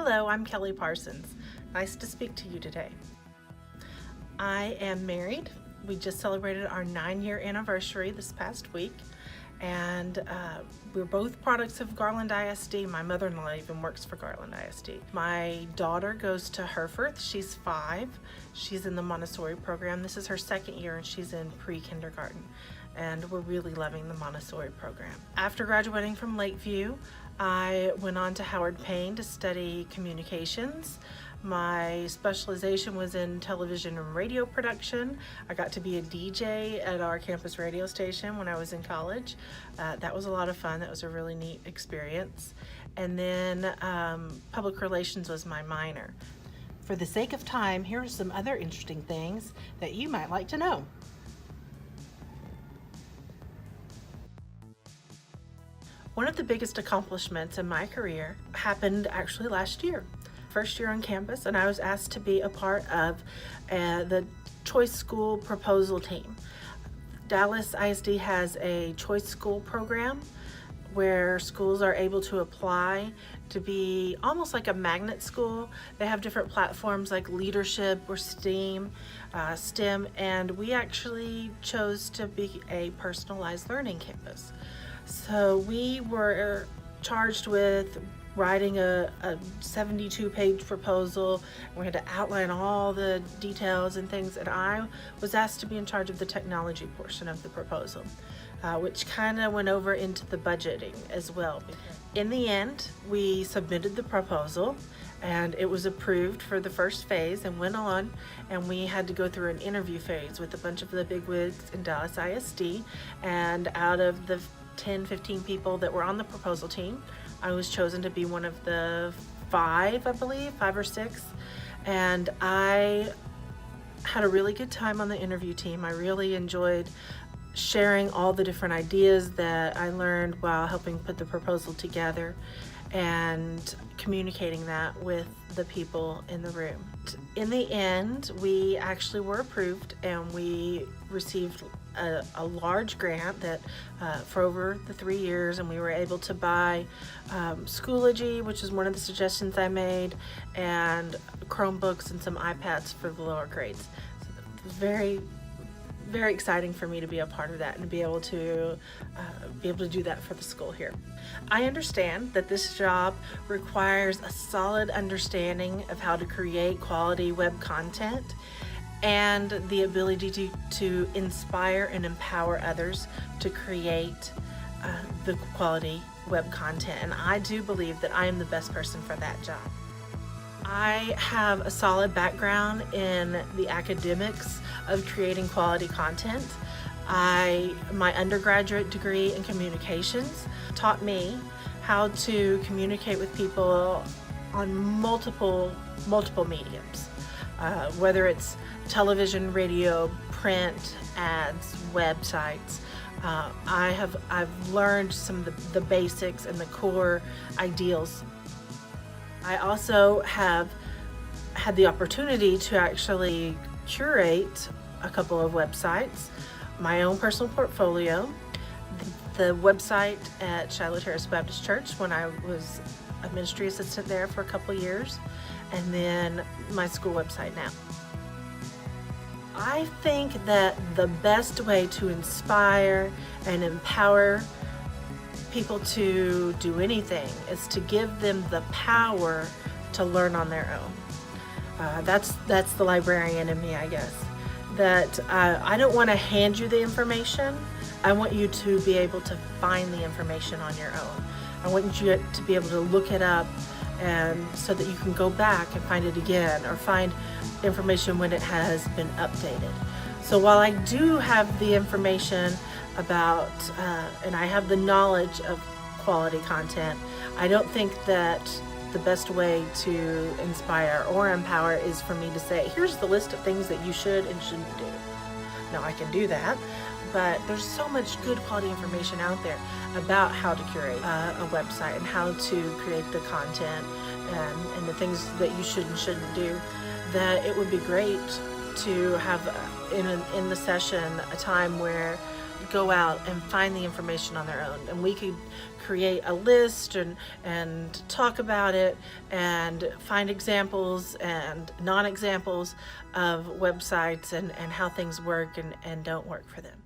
Hello, I'm Kelly Parsons. Nice to speak to you today. I am married. We just celebrated our 9-year anniversary this past week, and we're both products of Garland ISD. My mother-in-law even works for Garland ISD. My daughter goes to Herforth. She's 5. She's in the Montessori program. This is her 2nd year, and she's in pre-kindergarten. And we're really loving the Montessori program. After graduating from Lakeview, I went on to Howard Payne to study communications. My specialization was in television and radio production. I got to be a DJ at our campus radio station when I was in college. That was a lot of fun. That was a really neat experience. And then public relations was my minor. For the sake of time, here are some other interesting things that you might like to know. One of the biggest accomplishments in my career happened actually last year. First year on campus, and I was asked to be a part of the Choice School proposal team. Dallas ISD has a Choice School program where schools are able to apply to be almost like a magnet school. They have different platforms like leadership or STEAM, and we actually chose to be a personalized learning campus. So we were charged with writing a 72-page proposal. We had to outline all the details and things, and I was asked to be in charge of the technology portion of the proposal, which kind of went over into the budgeting as well. In the end, we submitted the proposal, and it was approved for the first phase and went on, and we had to go through an interview phase with a bunch of the bigwigs in Dallas ISD, and out of the 10-15 people that were on the proposal team, I was chosen to be one of the 5, I believe, 5 or 6, and I had a really good time on the interview team. I really enjoyed sharing all the different ideas that I learned while helping put the proposal together and communicating that with the people in the room. In the end, we actually were approved, and we received a large grant that for over the 3 years, and we were able to buy Schoology, which is one of the suggestions I made, and Chromebooks and some iPads for the lower grades. So it was very, very exciting for me to be a part of that and to be able to do that for the school here. I understand that this job requires a solid understanding of how to create quality web content and the ability to inspire and empower others to create the quality web content. And I do believe that I am the best person for that job. I have a solid background in the academics of creating quality content. My undergraduate degree in communications taught me how to communicate with people on multiple mediums, whether it's television, radio, print, ads, websites. I've learned some of the basics and the core ideals. I also have had the opportunity to actually curate a couple of websites, my own personal portfolio, the website at Shiloh Terrace Baptist Church when I was a ministry assistant there for a couple of years, and then my school website now. I think that the best way to inspire and empower people to do anything is to give them the power to learn on their own. That's the librarian in me, I guess. That I don't want to hand you the information. I want you to be able to find the information on your own. I want you to be able to look it up, and so that you can go back and find it again, or find information when it has been updated. So while I do have the information about, and I have the knowledge of quality content, I don't think that the best way to inspire or empower is for me to say, here's the list of things that you should and shouldn't do. Now, I can do that, but there's so much good quality information out there about how to curate a website and how to create the content and the things that you should and shouldn't do, that it would be great to have in the session a time where go out and find the information on their own, and we could create a list and talk about it and find examples and non-examples of websites and how things work and don't work for them.